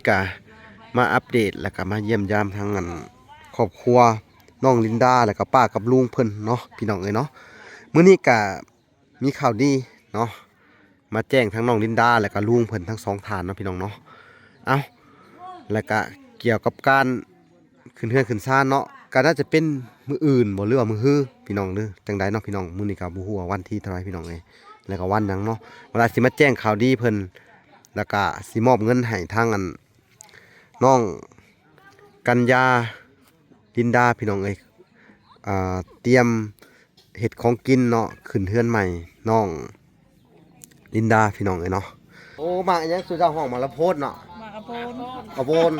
กะมาอัปเดตแล้วก็มาเยี่ยมยามทางครอบครัวน้องลินดาแล้วก็ป้ากับลุงเพิ่นเนาะพี่น้องเอ้ยเนาะมื้อนี้กะมีข่าวดีเนาะมาแจ้งทั้งน้องลินดาแล้วก็ลุงเพิ่นทั้งสองท่านเนาะพี่น้องเนาะเอ้าแล้วก็เกี่ยวกับการขึ้นเฮือนขึ้นศาลเนาะก็น่าจะเป็นมื้ออื่นบ่หรือว่ามื้อฮื้อพี่น้องเด้อจังไดเนาะพี่น้องมื้อนี้ก็บ่ฮู้ว่าวันที่เท่าไหร่พี่น้องเอ้ยแล้วก็วันหยังเนาะเวลาสิมาแจ้งข่าวดีเพิ่นแล้วก็สิมอบเงินให้ทางน้องกัญญาลินดาพี่น้องเอ้ยเตรียมเห็ดของกินเนาะขึ้นเฮือนใหม่น้องลินดาพี่น้องเอ้ยเนาะโอ้มาอันยังสุดเจ้าห้องมาละโพดเนาะมากระโปนกระโปน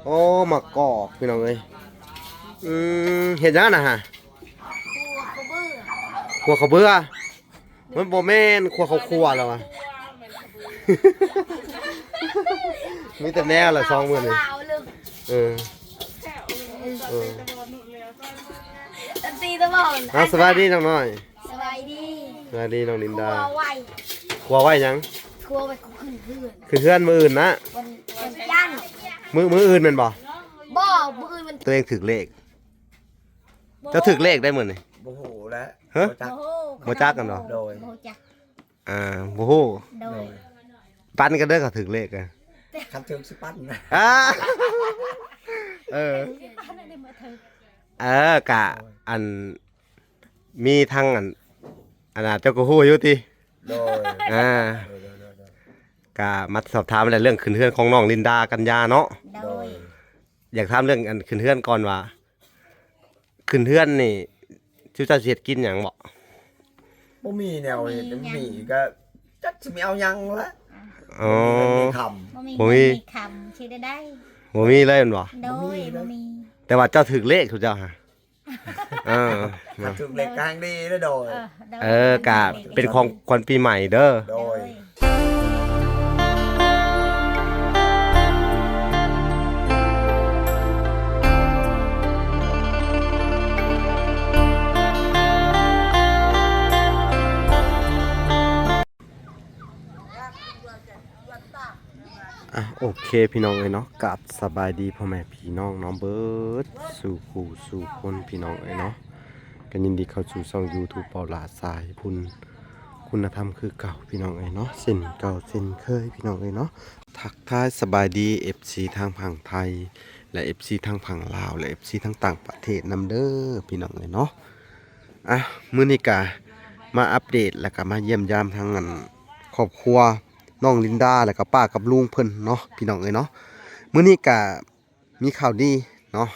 โอ้มากอกพี่น้องเอ้ยเห็ดยังนะฮะครัวเขาเบื่อมันบ่แม่นครัวเขาครัวแล้ววะ มีแต่แนวละ2 มื้อนี่ตีตะบอลสวัสดีน้องน้อยสบายดีสวัสดีน้องลินดาครัวไว้ครัวไว้ยังครัวไปขึ้นเพื่อนคือเพื่อนมื้ออื่นนะวันจันทร์มื้ออื่นแม่นบ่บ่มื้ออื่นมันตัวเองถึกเลขเจ้าถึกเลขได้มื้อนี่บ่ฮู้แล้วฮะบ่จักกันเนาะโดยบ่จักบ่ฮู้โดยปันกันเด้อก็ถึกเลขอ่ะคันถึงสิปั้นนะเออกะมีทั้งน่ะเจ้าก็ฮู้อยู่ติโดยกะมาสอบถามเรื่องขึ้นเฮือนของน้องลินดากัญญาเนาะโดยอยากถามเรื่องขึ้นเฮือนก่อนว่าขึ้นเฮือนนี่ชื่อเจ้าสิเฮ็ดกินหยังบ่บ่มีแนวเฮ็ดมีก็จักสิมีเอาหยังละอ๋อบ่มีคำชื่อได้บ่มีเลยแม่นบ่โดยบ่มีแต่ว่าเจ้าถึกเลขทุกเจ้าฮะถึงเลขกลางดีเด้อโดยกะเป็นของขวัญปีใหม่เด้อโดยโอเคพี่น้องเนาะกับสบายดีพ่อแม่พี่น้องน้องเบิร์ดสู่คู่สู่คนพี่น้องเนาะกันยินดีเข้าสู่ช่อง YouTube เปาหลาสายบุญคุณธรรมคือเก่าพี่น้องเนาะเส้นเก่าเส้นเคยพี่น้องเนาะทักทายสบายดี FC ทางฝั่งไทยและ FC ทางฝั่งลาวและ FC ทางต่างประเทศนำเด้อพี่น้องเนาะมื้อนี้กะมาอัปเดตแล้วก็มาเยี่ยมยามทางครอบครัวน้องลินดาแล้วก็ป้ากับลุงเพิ่นเนาะพี่น้องเอ้ยเนาะมื้อนี้กะมีข่าวดีเนาะ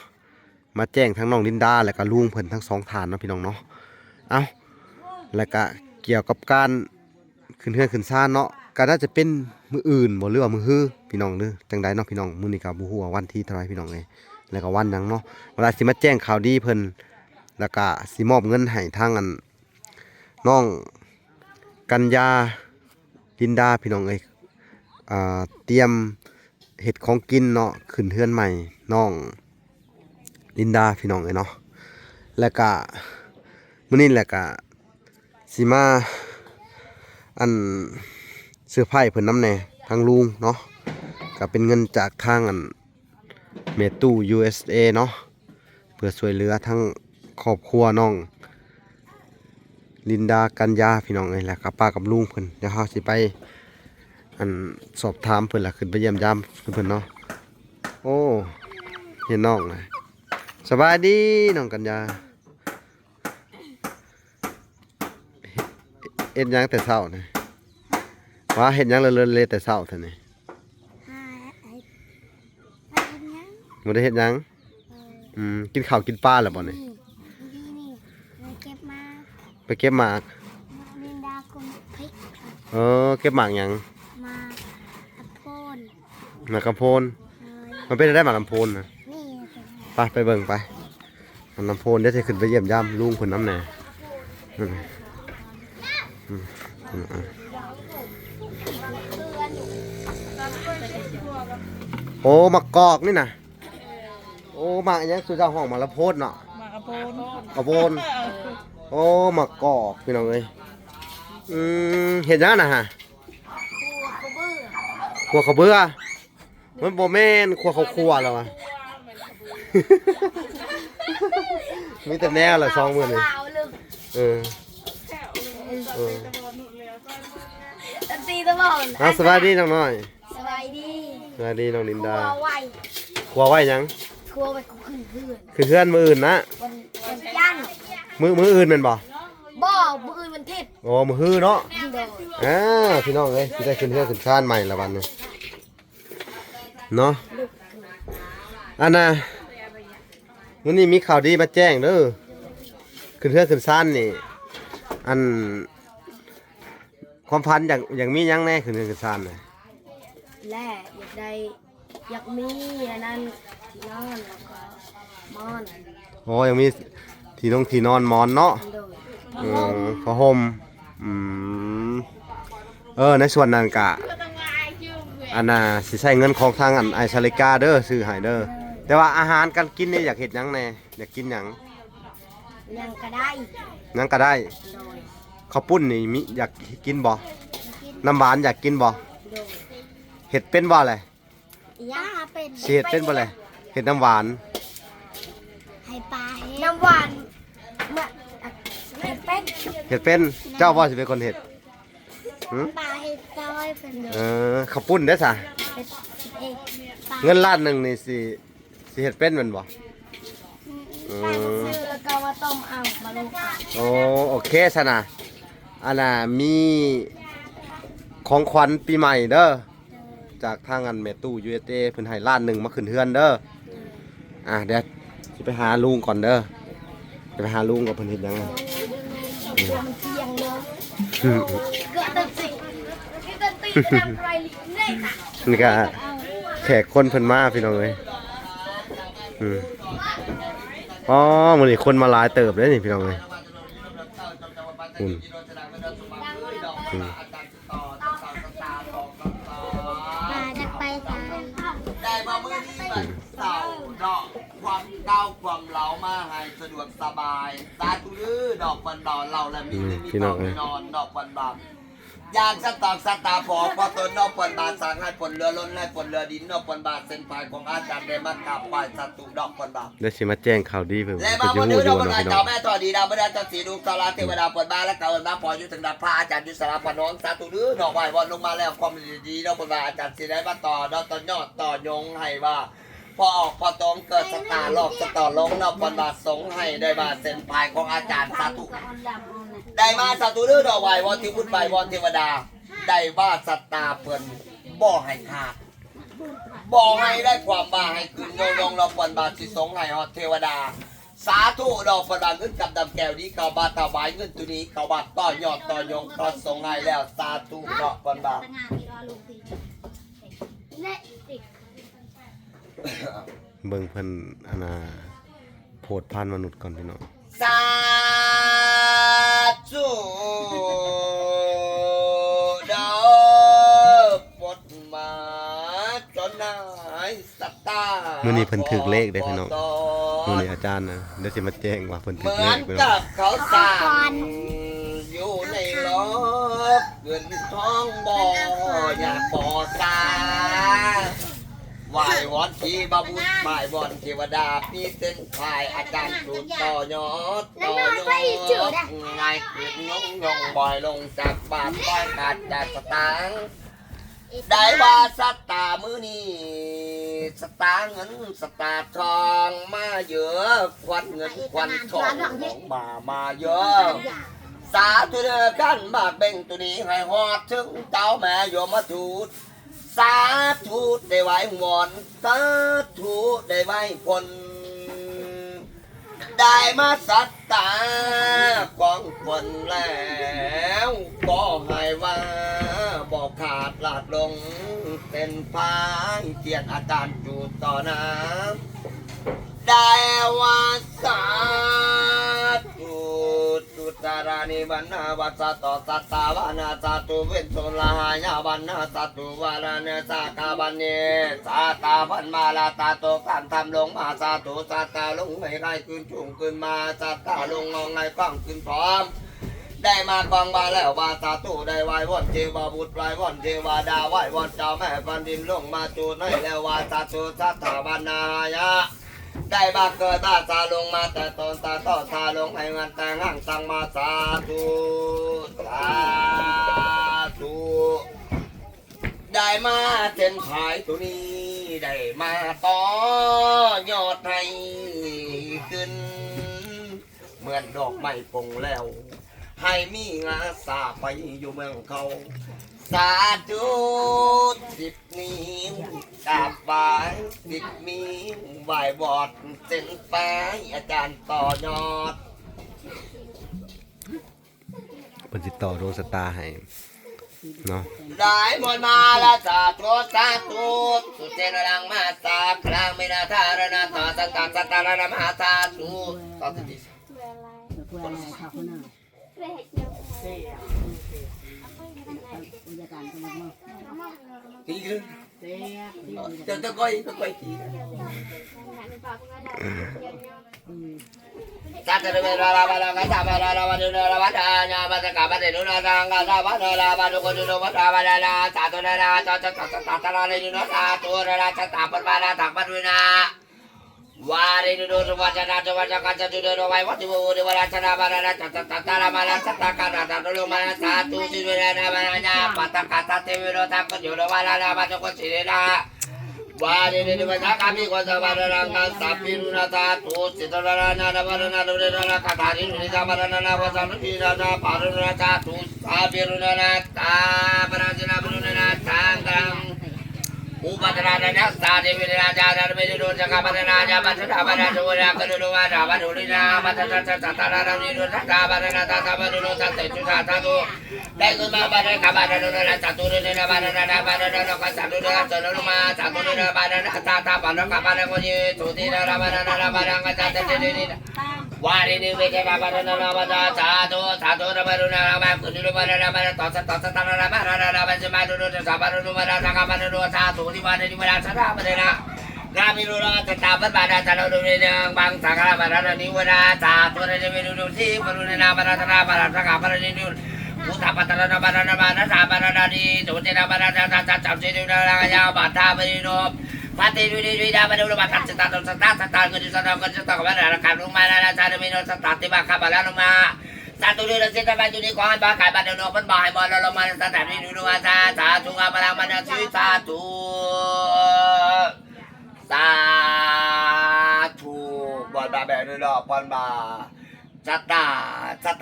มาแจ้งทั้งน้องลินดาแล้วก็ลุงเพิ่นทั้งสองท่านเนาะพี่น้องเนาะเอ้าแล้วก็เกี่ยวกับการขึ้นเฮือนขึ้นศาลเนาะก็น่าจะเป็นมื้ออื่นบ่หรือว่ามื้อฮื้อพี่น้องเด้อจังไดเนาะพี่น้องมื้อนี้ก็บ่ฮู้ว่าวันที่เท่าไหร่พี่น้องเอ้ยแล้วก็วันหยังเนาะเวลาสิมาแจ้งข่าวดีเพิ่นแล้วก็สิมอบเงินให้ทางน้องกัญญาลินดาพี่น้องเอ้ยเตรียมเห็ดของกินเนาะขึ้นเฮือนใหม่น้องลินดาพี่น้องเอ้ยเนาะแล้วก็มื้อนี้แหละก็สิมาเสื้อผ้าเพิ่นนำแน่ทางลุงเนาะก็เป็นเงินจากทางเมตู้ USA เนาะเพื่อช่วยเหลือทั้งครอบครัวน้องลินดากัญญาพี่น้องเอ้ยแล้วก็ป้ากับลุงเพิ่นเดี๋ยวเฮาสิไปสอบถามเพิ่นล่ะขึ้นไปเยี่ยมยามเพิ่นเนาะโอ้เห็นน้องนะสบายดีน้องกัญญาเฮ็ดหยังแต่เช้านี่ว่าเฮ็ดหยังเลยแต่เช้าเท่านี้บ่ได้เฮ็ดหยังกินข้าวกินปลาแล้วบ่นี่ไปเก็บหมากเก็บหมากหยังหมากกำโพนมันเป็นได้หมากกำโพนนะไปเบิ่งไปหมากกำโพนเดี๋ยวจะขึ้นไปเยี่ยมยามลุงคนน้ำแน่โอ้หมากกอกนี่นะโอ้หมากอันนี้สุดเจ้าห้องหมากละโพดเนาะมากระโปนกระโพนโอ้หมากกอกพี่น้องเอ้ยเห็นยังนะฮะครัวเขาเบื่อ มันบ่แม่นครัวเขาครัวแล้วอ่ะ มีแต่แนวละ2มื้อนี่เออเออ ตีตลอด สวัสดีน้องน้อย สบายดี สวัสดีน้องลิน ครั ดาว ไหว ครัวไว้หยัง ครัวไปขึ้นเพื่อน คือเพื่อนมื้ออื่นนะ วันจันทร์ มื้ออื่นแม่นบ่ บ่มื้ออื่นวันเทศ อ๋อมื้อฮื้อเนาะ โดย พี่น้องเอ้ยสิได้ขึ้นเฮือนขึ้นชานใหม่ละวันนี้เนาะอันน่ะมื้อนี้มีข่าวดีมาแจ้งเด้อขึ้นเฮือนขึ้นชานนี่อันความพันอย่างมีหยังแน่ขึ้นเฮือนขึ้นชานน่ะ และอยากมีอันนั้นที่นอนแล้วก็มอน อ๋อยังมีที่นอนหมอนเนาะ โดย ผ้าห่มในส่วนนั้นกะอันน่ะสิใช้เงินของทางอันไอชาลิกาเด้อซื้อให้เด้อแต่ว่าอาหารการกินนี่อยากเฮ็ดหยังแน่อยากกินหยัง ยังก็ได้ หยังก็ได้ โดย ข้าวปุ้นนี่มีอยากกินบ่น้ำหวานอยากกินบ่ โดย เฮ็ดเป็นบ่เลย ย่าเป็น สิเฮ็ดเป็นบ่เลยเฮ็ดน้ำหวาน ให้ปลาเฮ็ดน้ำหวานเมื่อให้เป็น เฮ็ดเป็นเจ้าบ่สิเป็นคนเฮ็ดหึ ปลาเฮ็ดซอยเป็นเลย ข้าวปุ้นเด้อซะ เป็นเอกปลา เงินล้านหนึงนี่สิเฮ็ดเป็นแม่นบ่ ปลาซื้อแล้วก็มาต้มเอามาลงเอา โอเคซะนะอันน่ะมีของขวัญปีใหม่เด้อจากทางอันแม่ตู้ USA เพิ่นให้ล้านหนึงมาขึ้นเฮือนเด้อเดี๋ยวสิไปหาลุงก่อนเด้อไปหาลุงกับเพิ่นเฮ็ดหยังอะ ตัวมันเที่ยงเลยเกิดตัดสิเกิดตีทำไรเนี่ยค่ะ นี่ก็แขกคนเพิ่นมาพี่น้องเอ้ยอ๋อมื้อนี้คนมาหลายเติบเลยนี่พี่น้องเอ้ยมาจะไปทาง ได้มามื้อนี้วันเสาร์ดอกความเก้าความเหลามาให้สะดวกสบายสาธุลือดอกบันดอนเราและมีเงินมีทองมีนอนดอกบันบานยางสตอกสตาพอพอตนนอกปนบาทสั่งให้ผลเรือล้นให้ผลเรือดินนอกปนบาทเส้นปลายของอาจารย์ได้มากราบไหว้สตุดอกปนบาท เดี๋ยวสิมาแจ้งข่าวดีเพิ่น และ เพิ่ มาน สิ วัน ฮู้ นี้ อยู่ เรา เนาะ บรรดา พี่น้องเจ้าแม่ต่อดีดาวบรรดาเจ้าสีดูสาราเทวดาปนบาและเก่าบรรดาพออยู่ถึงดาพระอาจารย์ยุสราพนองสาธุลือดอกไหว้บอลลงมาแล้วความดีดอกปนบาอาจารย์สิได้มาต่อดอกต่อยอดต่อยงให้ว่าพอออกพอตรงเกิดสตาร์ลอกสตอลงนอกปนบาสงให้ได้มาเส้นปลายของอาจารย์สาธุได้มาสาธุลือดอกไหว้วอนที่พุทธใบวอนเทวดาได้ว่าสตาเพิ่นบ่ให้ขาดบ่ให้ได้ความบ่าให้คืนยงเราปนบาสิสงให้ฮอดเทวดาสาธุดอกปนบาเงินกับดำแก้วนี้เก่าบาถวายเงินตัวนี้เก่าบาต่อยอดต่อยงต่อสงให้แล้วสาธุดอกปนบา เบิ่งเพิ่นอันน่ะโพดผ่านมนุษย์ก่อนพี่น้อง สาธุดอกปดมาจนนายสตา มื้อนี้เพิ่นถึกเลขเด้อพี่น้องมื้อนี้อาจารย์นะเดี๋ยวสิมาแจ้งว่าเพิ่น เห ถึก มื เล อน ขพี่น้ กั อง บเขาสร้างอยู่ในรถเงินทองบ่อยากบ่สาไหววอนที่บาบุตรไหววอนเทวดาพี่เส้นพายอาจารย์สูตรต่อยอดต่อยอดง่ายขึ้นยงบ่อยลงจากบาทบ่อยขาดจากสตางค์ได้ว่าสตามือนี้สตางค์เงินสตาทองมาเยอะควันเงินควันทองของมาเยอะสาธุเด้อกันมากเบ่งตัวนี้ให้ฮอดถึงเจ้าแม่โยมทูตสาธุได้ไหวหวนสาธุได้ไหวผลได้มาสัตตากองคนแล้วก็ให้ว่าบอกขาดลาดลงเป็นพายเกียรติอาจารย์จูต่อน้ำได้ว่าสาธุตุตารานิบันนาวัสตอสัตตาวานาสาธุเวนโสลาหายาบันนาสาธุวาราเนสากาบันเนสาตาพันมาลาตาโตการทำลงมาสาธุสาตาลงให้ไกลขึ้นชุ่มขึ้นมาสาตาลงงองให้ฟังขึ้นพร้อม ได้มากองมาแล้ววาสาธุได้ไหว้วอนเทวาบุตรไหว้วอนเทวดาไหว้วอนเจ้าแม่แผ่นดินลงมาจูดให้แล้ววาสาธุสัทธาบรรณายะได้มาเกิดมาสาลงมาแต่ตนตาต่อสาลงให้เงินแต่งห้างสั่งมาสาธุสาธุได้มาเส้นผายตัวนี้ได้มาต่อยอดให้ขึ้นเหมือนดอกไม้ปงแล้ว ให้มีงาสาไปอยู่เมืองเขาสาธุ10 นิ้วกราบไหว้10 นิ้วไหว้บอดเส้นไปอาจารย์ต่อยอด เพิ่นสิต่อดวงชะตาให้เนาะ ได้หมดมาละสาธุสาธุสุเจนรังมาสาครางมินาธารณาตาสังกัดสัตตารณมหาสาธุต่อสิ ตัวอะไรเขาคนนึง ทีนึง เสีย จะก้อยทีสัตว์เวลาเราเราก็ทำเราเราดูเราวัดญาบัตรกับบัตรดูเราทางการวัดเราบัตรก็ดูวัดเราเราสาธุเราจะตาเราเลยดูเราสาธุเราจะตาปัญญาตาปัญญาวารีดูดูวัจนะดูวัจกันจะดูดูไว้วัดดูดูวัจนะมาเราจะตาเรามาเราสัตการเราจะดูมาสาธุสิเวลามาญาปัตตกาตเทวิโรตาก็อยู่เราเราบัตรก็สิเรวารีดูวัจkamiก็จะมาเรากันสัพพิรุณตาตุสิตระนานาวันนาดูเรนาคาถารินุนิจามรณนาวัจนุทินานาปารุณตาตุสัพพิรุณนาตาปราจนาปรุณนาทังกังอุปตระนาสาเดวิราจาดารเมดุจักรปรณาจาปัสสะปะนาโจราคดุวาดาวัดุลินาปัสสะสัตตารานิโรธตาปรณาตาตาปรุโนสัตเตจุตาตาตุได้กุมาปะระกะปะระโนนาสัตตุเรนะปะระนาปะระนะกัสสะตุเรนะสโนมาสัตตุเรนะปะระนะตาตาปะระกะปะระโกญิตุตินะระปะระนะปะระงะตาเตเรนะวารินิเวเจนะปะระนะปะตาสาธุสาธุระปะรุนะระปะกุนิโรปะระนะปะตอสะตอสะตะระปะระนะปะสมาดุโนสะปะรุมะระกะปะระโนสาธุนิวานิวาสะปะระนะกามิโรนะตตาปะปะระตะโนโดเรนะบังสังฆะปะระนะนิวนะสาธุระเจเวดุสิปะรุนะปะระนะปะระกะปะระนิโนพุทธปัตตนะปะระนะปะนะสาปะระนะนิโตเจนะปะระนะตะจับสิโนนะยาปัตตาปะริโนปฏิวิริดาบรรลุบัตรสตาตุสตาสตาเงินสตาเงินสตากับอะไรราคาลงมาแล้วจารมิโนสตาติบาคาบาลลงมาสาธุเดือนสิบแปดจุดนี้ขอให้บาขายบัตรเดินออกเป็นบ่ายบอลลงมาสตาติดูว่าสาธุอาบาลมันสุสาธุสาธุบอลบาแบบนี้ดอกบอลบาส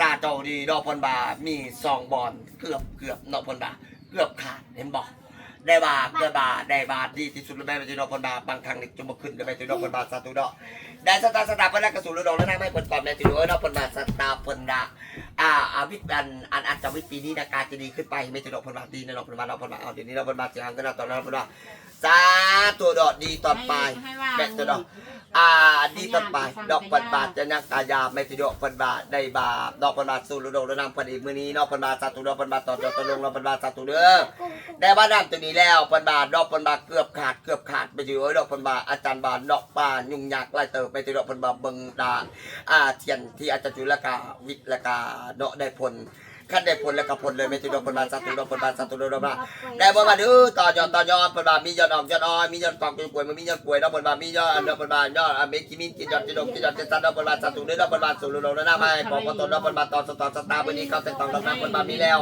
ตาโจดีดอกบอลบามี2 บอลเกือบดอกบอลบาเกือบขาดเห็นบอกได้บาทดีที่สุดแล้วแม่ไปจีนอพลบาบางครั้งนี่จะมาขึ้นกันไปจีนอพลบาสาธุดอกได้สตาร์พลังกระสุนดอกแล้วนั่งไม่เปิดปอมในจีนอพลบาสตาร์พลดาวิทย์อันจะวิทย์ปีนี้นะการจะดีขึ้นไปไม่จีนอพลบาดีนะอพลบาเอาเดี๋ยวนี้อพลบาเสียงกันนะตอนนั้นอพลบาสาธุดอกดีตอนปลายแม่ตัวดอกดีตอนปลายดอกพลบาจะนักกายาไม่จีนอพลบาได้บาดอกพลบาสู้ดอกแล้วนั่งพอดีมื้อนี้อพลบาสาธุดอกพลบาต่อลงอพลบาสาธุเด้อได้บ้านน้ำตัวนี้แล้วพันบาทดอกพันบาทเกือบขาดไปอยู่ดอกพันบาทอาจารย์บาทดอกปลายุ่งยากไล่เติบไปที่ดอกพันบาทเบิงดาเทียนที่อาจารย์จุลกาวิทย์ละกาเนาะได้ผลขั้นได้ผลแล้วก็ผลเลยไม่ที่ดอกพันบาทสาธุดอกพันบาทสาธุดอกพันบาทได้พันบาทต่อยอดพันบาทมียอดออกยอดอ้อยมียอดกองป่วยมันมียอดป่วยดอกพันบาทมียอดดอกพันบาทยอดเมกิมินกินยอดเจสันดอกพันบาทสาธุดอกพันบาทสู่ดอกแล้วนะไม่ปอกต้นดอกพันบาทต่อสตาร์วันนี้เขาแต่ต้องดอกน้ำพันบาทมีแล้ว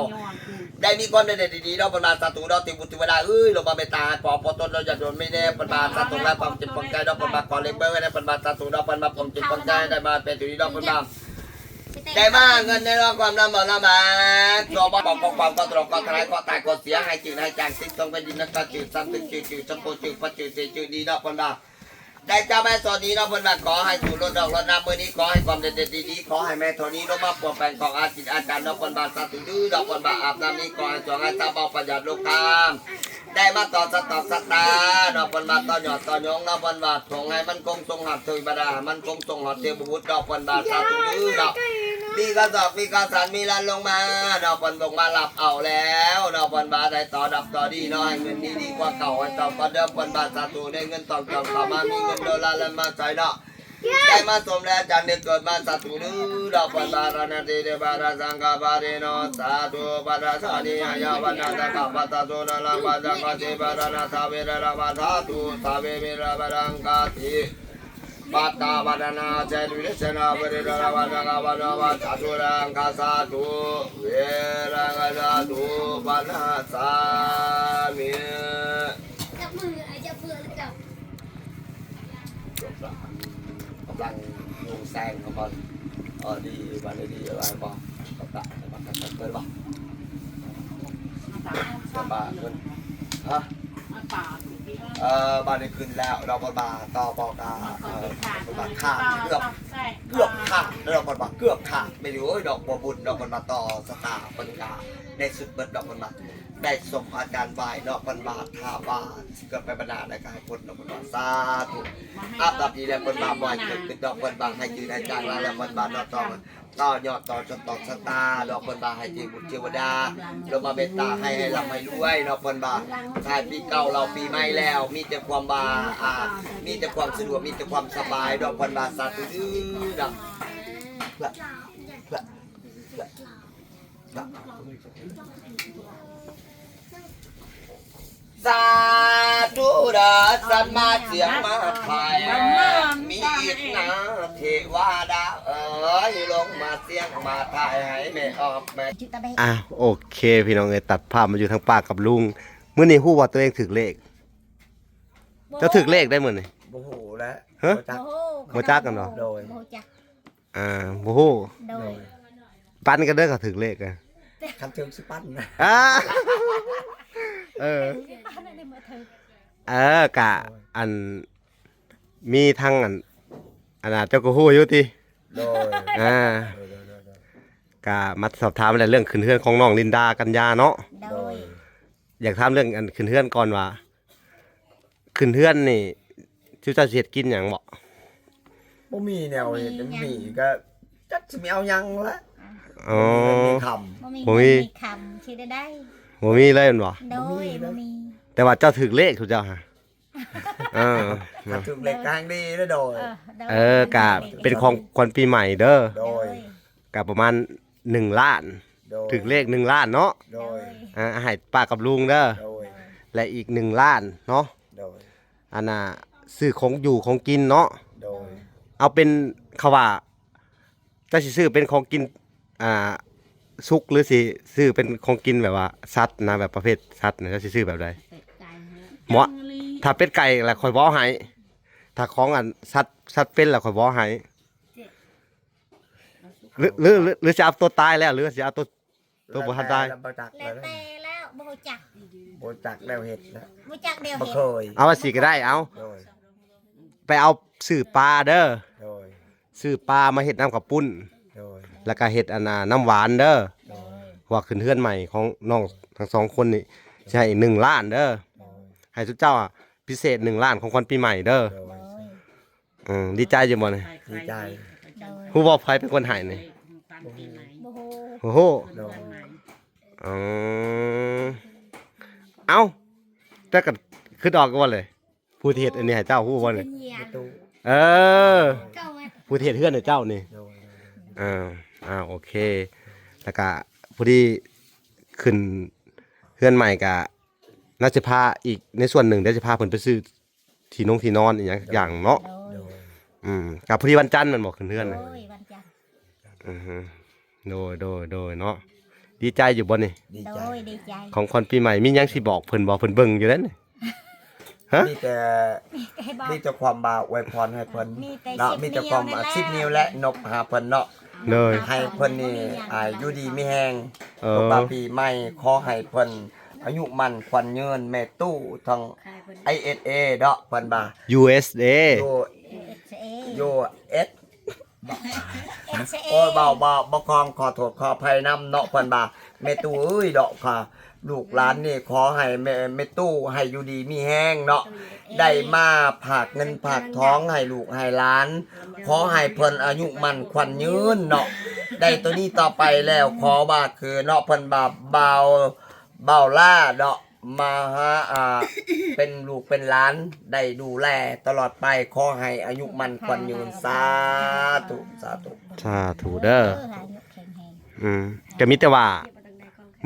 ได้มีความได้ดีๆเราประมาณสาธุเราติบุตรเวลาเรามาเมตตาพอต้นเราจะโดนไม่ได้ประมาณสาธุแล้วความจิตความใจเราประมาณขอเล็กเบอร์ไว้ในประมาณสาธุเราประมาณความจิตความใจได้มาเป็นตัวนี้เราประมาณได้มาเงินในเราความลำบากเราบอกความก็ตรงก็ทลายก็ตายก็เสียให้จืดให้จางสิ้นตรงเป็นดินนักจืดซ้ำจืดจำโปจืดปัจจืดดีเราประมาณได้เจ้าแม่สวัสดีเราเป็นแบบขอให้สู่รถดอกรถน้ำมือนี้ขอให้ความเด็ดดีๆขอให้แม่ทนี้ลงมาปกแปลงของอาจิตอาจารย์เราเป็นแบบสาธุดื้อเราเป็นแบบอาบน้ำนี้ขอให้สวงให้ตาเบาประหยัดลูกค้าได้มาต่อสตาเราเป็นแบบต่อหยอดต่อยงเราเป็นแบบทงให้มันคงทรงหัดเทวดามันคงทรงหัดเทวบุตรเราเป็นแบบสาธุดื้อเรามีกระสอบมีกระสันมีลันลงมาเราเป็นลงมาหลับเอาแล้วเราเป็นแบบได้ต่อดับต่อดีน้อยเงินนี้ดีกว่าเก่าให้ต่อก็เดิมเป็นแบบสาธุได้เงินต่อเข้ามามีเงินดอลลาร์แล้วมาใส่เนาะ ได้มาสมแล้วจันเดือนเกิดมาสัตว์ดื้อดอกปันบารณติเดบาราสังกบาริโนสาธุปะราสานิยาวันนาตกปัตตโตนาลังปัจจกติบารณาสาเวระมาธาตุสาเวเมระบารังกาติปัตตาบารณาเจริญเสนาบริระวันนาวันนาวัจจุรังคาสาธุเวรังสาธุปนาสามิ จับมือจับมือจับ กำลังลงแซงเขาบอลดีบ้านดีอะไรบ้างกับตาบ้านกันเกินบ้างเกินบ้านเงินฮะบ้านได้ขึ้นแล้วเราบอลบาต่อบอลกาบาขาดเกือบขาดเราบอลบาเกือบขาดไม่รู้ดอกบัวบุญดอกบอลบาต่อสตาร์ปัญญาได้สุดเบิดดอกบอลบาได้สมอาจารย์บายดอกบอลบาท่าบาเกิดไปบรรดาในกายพลดอกบอลบาสาธุอาบดีแล้วบอลบาบ่อยเกิดขึ้นดอกบอลบาให้ยืนในจางแล้วบอลบาต่อยอดต่อจนต่อสตาดอกบอลบาให้ยืนบุญเทวดาเรามาเมตตาให้ลำให้รวยดอกบอลบาใช่ปีเก่าเราปีใหม่แล้วมีแต่ความบามีแต่ความสะดวกมีแต่ความสบายดอกบอลบาสาธุดอกสาธุเดชสัมมาเสียงมาไทยมีอีกนะเทวดาลงมาเสียงมาไทยให้แม่ออกแม่ โอเคพี่น้องเอ้ยตัดภาพมาอยู่ทางป้ากับลุงมื้อนี้ฮู้ว่าตัวเองถึกเลขเจ้าถึกเลขได้มื้อนี้ โอ้โหแล้ว ฮะ บ่จักกันเหรอ โดย โมจัก บ่ฮู้ โดย ปันกันเด้อก็ถึกเลขกัน คำเชิงสิปั้นนะ กะอันมีทั้งอันน่ะเจ้าก็ฮู้อยู่ติ โดย กะมาสอบถามอะไรเรื่องขึ้นเฮือนของน้องลินดากัญญาเนาะ โดย อยากถามเรื่องอันขึ้นเฮือนก่อนว่าขึ้นเฮือนนี่ชื่อเจ้าสิเฮ็ดกินหยังบ่ บ่มีแนวเห็นมีก็จักสิมีเอายังละ อ๋อ มีค บ่มีคำชื่อได้ บ่มีเลยแม่นบ่ โดยบ่มี แต่ว่าเจ้าถึกเลขทุกเจ้าฮะ ำถ้าถึงเหล็กกลางดีแล้วโดย กะเป็นของขวัญปีใหม่เด้อ โดย กะประมาณ1 ล้าน โดย ถึกเลข1 ล้านเนาะ โดย ให้ป้ากับลุงเด้อ โดย และอีก1 ล้านเนาะ โดย อันน่ะซื้อของอยู่ของกินเนาะ โดย เอาเป็นเขาว่าเจ้าสิซื้อเป็นของกินสุกหรือสิซื้อเป็นของกินแบบว่าสัตว์นะแบบประเภทสัตว์นะเจ้าสิซื้อแบบใดเหมาะถ้าเป็ดไก่แล้วค่อยบ่ให้ถ้าของสัตว์เป็นแล้วค่อยบ่ให้หรือจะเอาตัวตายแล้วหรือจะเอาตัวบ่ทันตาย บ่จัก แล้วแต่แล้วบ่จัก บ่จักแล้วเฮ็ดนะ บ่จักเดียว บ่ เห็น เคย เอาว่าสิก็ได้เอา โดย ไปเอาซื้อปลาเด้อ โดย ซื้อปลามาเฮ็ดน้ำกับปุ้น โดย แล้วก็เฮ็ดน้ำหวานเด้อ โดย ว่าขึ้นเฮือนใหม่ของน้องทั้งสองคนนี่สิให้1 ล้านเด้อ โดย ให้ทุกเจ้าพิเศษ1 ล้านของขวัญปีใหม่เด้อ โดย ดีใจอยู่บ่นี่ ดีใจ โดย ฮู้บ่ไผเป็นคนให้นี่ บ่ฮู้ โอ้โห โดย อ๋อเอ้าแต่ก็คือดอกก็ว่าเลยผู้ที่เฮ็ดอันนี้ให้เจ้าฮู้บ่นี่ เป็นเหยีย ประ ด ตู เออ เก้ามา ผู้ที่เฮ็ดเฮือนให้เจ้านี่ โดย โอเค แล้วก็ผู้ที่ขึ้นเฮือนใหม่ก็น่าจะพาอีกในส่วนหนึ่งเดี๋ยวจะพาเพิ่นไปซื้อที่นอนอีกอย่างเนาะ โดย โดย กับผู้ที่วันจันทร์มันบอกขึ้นเฮือน โด น่ะ ยวันจันทร์ อือฮึโดยเนาะดีใจอยู่บ่นี่ ดี โด ใจ ยดีใจ ของขวัญปีใหม่มีหยังสิบอกเพิ่นเบิ่งอยู่แล้วนี่ฮะ มีแต่ ให้บอก มีแต่ความบาอวยพรให้เพิ่น มีแต่ เนาะ 10 มีแต่ความ นิ้วนั่นแหละ 10 นิ้วและนกหาเพิ่นเนาะ เลย ให้เพิ่นนี่อยู่ดีมีแฮง เอ ทุก อ ปีใหม่ขอให้เพิ่นอายุมั่นขวัญยืนแม่ตู้ทั้ง ISA เนาะเพิ่นบ่า USA อยู่ เอ อยู่เอส เอ โอ้ยบ่คองขอโทษขออภัยนำเนาะเพิ่นบ่าแม่ตู้เอ้ยดอกค่ะ ลูกหลานนี่ขอให้แม่ตู้ให้อยู่ดีมีแฮงเนาะได้มาผากเงินผากท้องให้ลูกให้หลาน ขอให้เพิ่นอายุมั่นขวัญยืนเนาะได้ตัวนี้ต่อไปแล้วขอว่าคือเนาะเพิ่นบ่าเบาล่าเนาะ มาหาเป็นลูกเป็นหลานได้ดูแลตลอดไปขอให้อายุมันควันยืนสาธุสาธุ สาธุเด้อก็มีแต่ว่า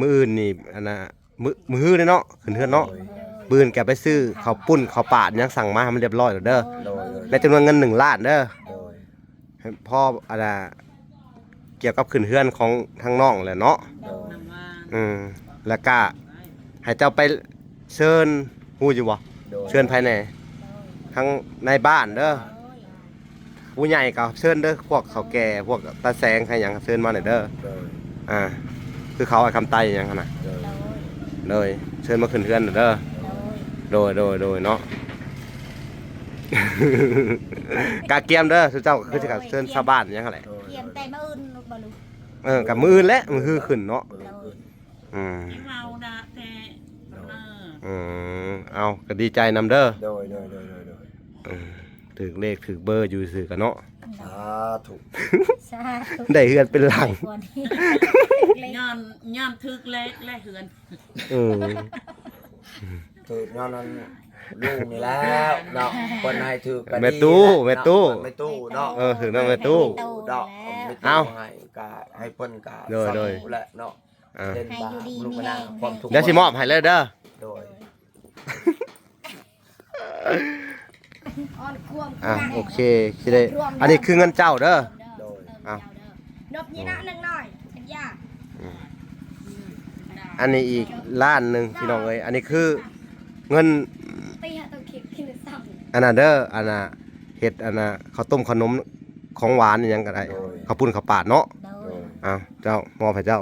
มื้ออื่นนี่อันน่ะมื้อฮื้อเนาะขึ้นเฮือนเนาะมื้ออื่นแกไปซื้อข้าวปุ้นข้าวปาดยังสั่งมาให้มันเรียบร้อยแล้วเด้อ โดย ในจำนวนเงิน1ล้านเด้อ โดย ให้พ่ออันน่ะเกี่ยวกับขึ้นเฮือนของทางน้องแหละเนาะ โดย แล้วก็ให้เจ้าไปเชิญฮู้อยู่บ่ โดย เชิญภายในทั้งในบ้านเด้อผู้ใหญ่ก็เชิญเด้อพวกเขาแก่พวกตาแสงใครหยังก็เชิญมาหน่อยเด้อ โดย คือเขาไอ้คำไตหยังหั่นน่ะ โดย เลยเชิญมาขึ้นเฮือนหน่อยเด้อโดยเนาะ กาเกียมเด้อสุเจ้าคือสิกับเชิญชาวบ้านหยังหั่นแหละ โดย เกียมแต่มาอื่นบ่รู้ กับมื้ออื่นแหละมื้อฮือขึ้นเนาะอืม เมานะแต่เอาก็ดีใจนำเด้อ โดยโดยโดยโดย ถึกเลขถึกเบอร์อยู่ซื่อกันเนาะ สาธุ สาธุ ได้เฮือนเป็นหลัง ย้อนทึกเล็กและเหือน อืม ถือนั่นนั้นลูกนี่แล้วเนาะคนให้ถือกัน แม่ตู้แม่ตู้ แม่ตู้เนาะ ถึงนั่นแม่ตู้ เนาะ เอ้า ให้กะให้เพิ่นกะ โดยโดย สาธุแหละเนาะ อ่า เป็นบาปลูกมะนาวความทุกข์ เดี๋ยวสิมอบให้เลยเด้อ โดย อ่อนควม โอเคสิได้อันนี้คือเงินเจ้าเด้อ โดย นบนี่นะนึงหน่อยเป็นยา อันนี้อีกล้านหนึงพี่น้องเอ้ยอันนี้คือเงิน ตีหาตัวคิดขึ้นซ้ำ อันน่ะเด้ออันน่ะเฮ็ดอันน่ะข้าวต้มขนมของหวานอิหยังก็ได้ข้าวปุ้นข้าวปาดเนาะ โดย เจ้ามอบให้เจ้า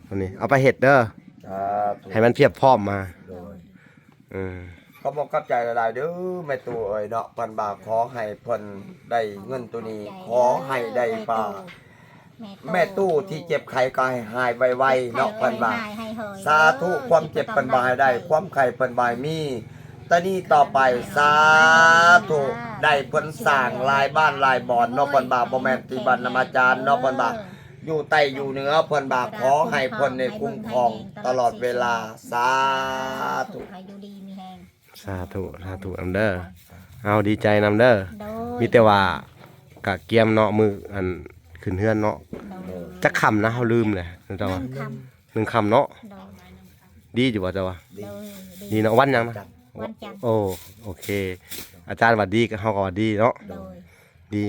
อันนี้เอาไปเฮ็ดเด้อ สาธุ ให้มันเพียบพร้อมมา โดย อืม ก็บอกกับใจหลายๆเด้อแม่ตู้เอ้ยเนาะเพิ่นบาขอให้เพิ่นได้เงินตัวนี้ ขอให้ได้ป่าแม่ตู้ที่เจ็บไข้ก็ให้หายไวๆเนาะเพิ่นบาสาธุความเจ็บเพิ่นบาให้ได้ ความไข้เพิ่นบาให้มีตอนนี้ต่อไปสาธุได้เพิ่นสร้างหลายบ้านหลายบ่อนเนาะเพิ่นบาบ่แม่นที่บ้านนมาจารย์เนาะเพิ่นบาอยู่ใต้อยู่เหนือเพิ่นบาขอให้เพิ่นได้คุ้มครองตลอดเวลาสาธุ ให้อยู่ดีมีแฮง สาธุนำเด้อเอาดีใจนำเด้อมีแต่ว่ากะเกียมเนาะมืออันขึ้นเฮือนเนาะจักคำนะเฮาลืมเลยเจ้าว่า1คำเนาะดีอยู่บ่เจ้าว่าดีเนาะวันหยังนะ วันจันทร์ โอเค อาจารย์หวัดดีก็เฮาก็หวัดดีเนาะ โดย ดี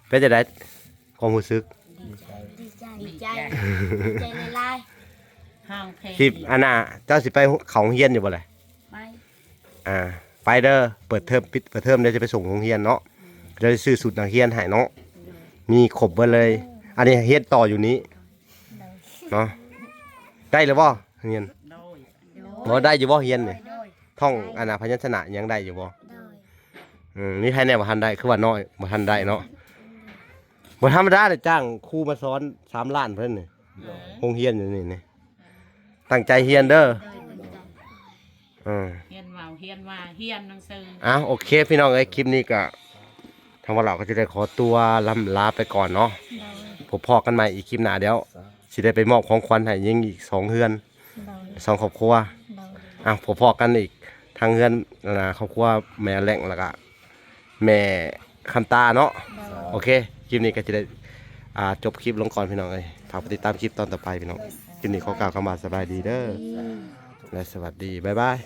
เป็นจะได้ความรู้สึก ดีใจหลาย ห้างเพลง สิอันน่ะเจ้าสิไปเขาโรงเรียนอยู่บ่ล่ะ ไป ไปเด้อเปิดเทอมปิดเปิดเทอมเดี๋ยวจะไปส่งโรงเรียนเนาะจะได้ซื้อสูตรนักเรียนให้เนาะมีครบเบิดเลย อันนี้เฮ็ดต่ออยู่นี้เนาะได้หรือบ่เรียน โดย บ่ได้อยู่บ่เรียนนี่ท่องอันน่ะพยัญชนะยังได้อยู่บ่ โดย มีใครแน่บ่ทันได้คือว่าน้อยบ่ทันได้เนาะบ่ธรรมดาเลยจ้างครูมาสอน3ล้านเพิ่นนี่โรงเรียนอยู่นี่ตั้งใจเรียนเด้อเฮียนว่าเฮียนหนังสือ โอเคพี่น้องเอ้ยคลิปนี้ก็ทางว่าเราก็จะได้ขอตัวลำลาไปก่อนเนาะพบพอกันใหม่อีกคลิปหน้าเดี๋ยวสิได้ไปมอบของขวัญให้ยิงอีก2เฮือน2ครอบครัวพบพอกันอีกทางเฮือนครอบครัวแม่แหล่งแล้วก็แม่คำตาเนาะโอเคคลิปนี้ก็จะได้จบคลิปลงก่อนพี่น้องเอ้ยฝากติดตามคลิปตอนต่อไปพี่น้องคลิปนี้ขอกล่าวคำว่าสบายดีเด้อและสวัสดีบ๊ายบาย